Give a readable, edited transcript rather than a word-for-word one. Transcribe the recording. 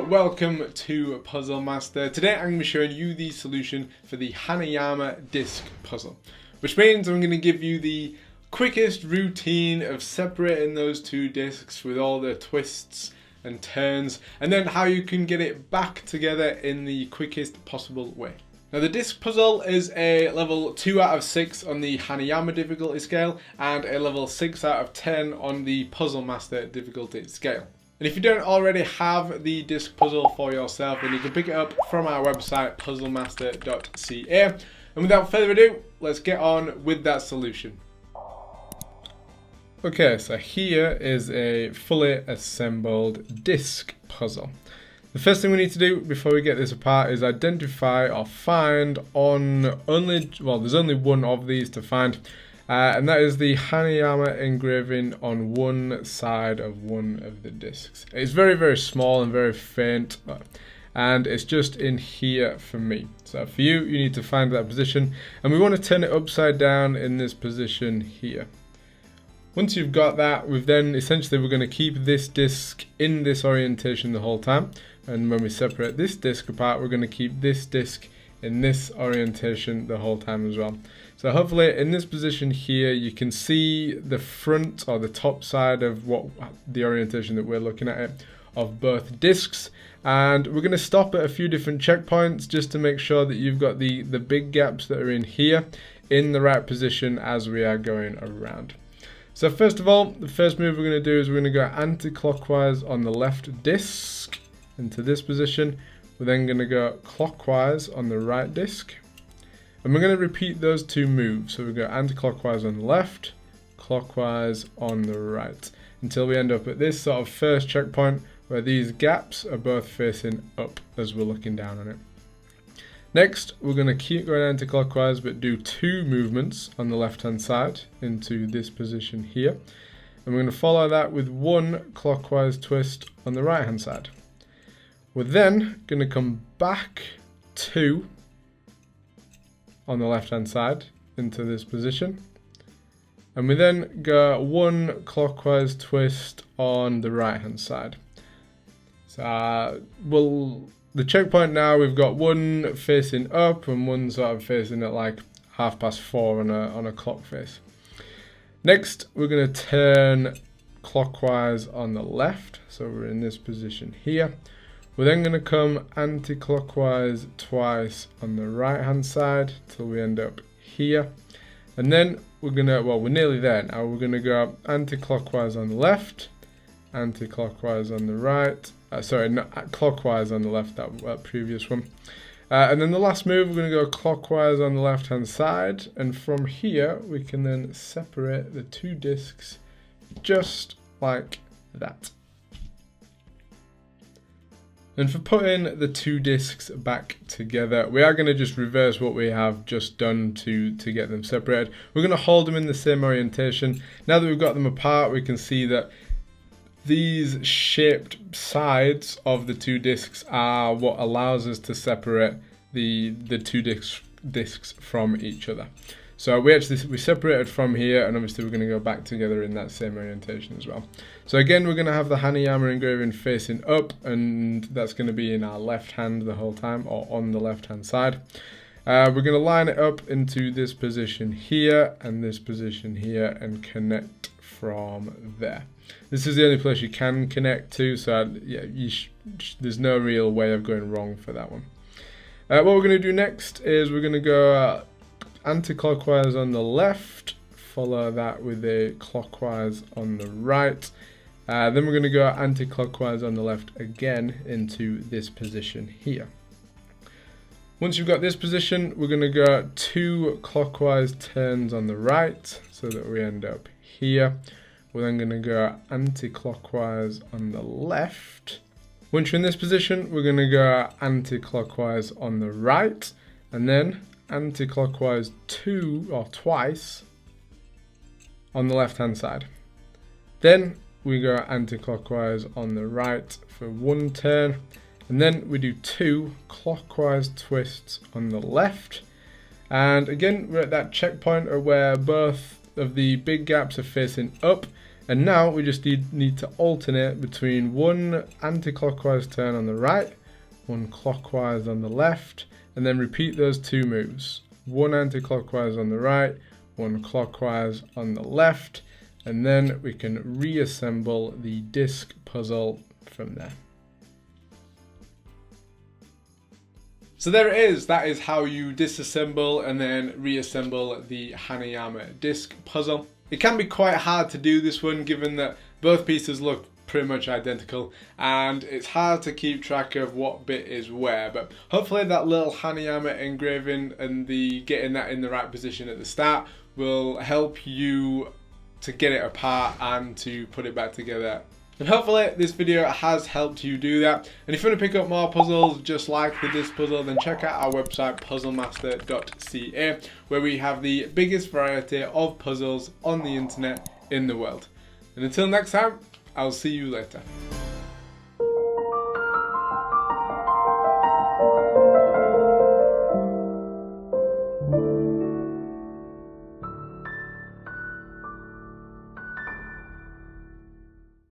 welcome to Puzzle Master. Today I'm going to be showing you the solution for the Hanayama disc puzzle, which means I'm going to give you the quickest routine of separating those two discs with all the twists and turns, and then how you can get it back together in the quickest possible way. Now the disc puzzle is a level 2 out of 6 on the Hanayama difficulty scale and a level 6 out of 10 on the Puzzle Master difficulty scale. And if you don't already have the disc puzzle for yourself, then you can pick it up from our website puzzlemaster.ca. And without further ado, let's get on with that solution. Okay, so here is a fully assembled disc puzzle. The first thing we need to do before we get this apart is identify or find on there's only one of these to find, and that is the Hanayama engraving on one side of one of the discs. It's very, very small and very faint, and it's just in here for me. So for you, you need to find that position, and we want to turn it upside down in this position here. Once you've got that, we're going to keep this disc in this orientation the whole time. And when we separate this disc apart, we're going to keep this disc in this orientation the whole time as well. So hopefully in this position here, you can see the front or the top side of the orientation that we're looking at of both discs. And we're going to stop at a few different checkpoints just to make sure that you've got the big gaps that are in here in the right position as we are going around. So first of all, the first move we're going to do is we're going to go anti-clockwise on the left disc into this position. We're then going to go clockwise on the right disc. And we're going to repeat those two moves. So we go anti-clockwise on the left, clockwise on the right, until we end up at this sort of first checkpoint where these gaps are both facing up as we're looking down on it. Next, we're going to keep going anti-clockwise but do two movements on the left hand side into this position here. And we're going to follow that with one clockwise twist on the right hand side. We're then going to come back two on the left hand side into this position. And we then go one clockwise twist on the right hand side. So the checkpoint now, we've got one facing up and one sort of facing at like 4:30 on a clock face. Next, we're going to turn clockwise on the left. So we're in this position here. We're then going to come anti-clockwise twice on the right hand side till we end up here. And then we're nearly there now. We're going to go anti-clockwise on the left, anti-clockwise on the right. Clockwise on the left, that previous one. And then the last move, we're going to go clockwise on the left hand side. And from here, we can then separate the two discs just like that. And for putting the two discs back together, we are going to just reverse what we have just done to get them separated. We're going to hold them in the same orientation. Now that we've got them apart, we can see that these shaped sides of the two discs are what allows us to separate the two discs from each other. So we separated from here, and obviously we're going to go back together in that same orientation as well. So again, we're going to have the Hanayama engraving facing up, and that's going to be in our left hand the whole time, or on the left hand side. We're going to line it up into this position here and this position here and connect from there. This is the only place you can connect to, so yeah, there's no real way of going wrong for that one. What we're going to do next is we're going to go anti-clockwise on the left, follow that with a clockwise on the right. Then we're going to go anti-clockwise on the left again into this position here. Once you've got this position, we're going to go two clockwise turns on the right so that we end up here. We're then going to go anti-clockwise on the left. Once you're in this position, we're going to go anti-clockwise on the right, and then anti-clockwise twice on the left hand side. Then we go anti-clockwise on the right for one turn, and then we do two clockwise twists on the left. And again, we're at that checkpoint where both of the big gaps are facing up, And now we just need to alternate between one anti-clockwise turn on the right, one clockwise on the left, and then repeat those two moves. One anti-clockwise on the right, one clockwise on the left, and then we can reassemble the disc puzzle from there. So there it is, that is how you disassemble and then reassemble the Hanayama disc puzzle. It can be quite hard to do this one given that both pieces look pretty much identical and it's hard to keep track of what bit is where, but hopefully that little Hanayama engraving and the getting that in the right position at the start will help you to get it apart and to put it back together. And hopefully this video has helped you do that. And if you want to pick up more puzzles just like the disc puzzle, then check out our website puzzlemaster.ca, where we have the biggest variety of puzzles on the internet in the world. And until next time, I'll see you later.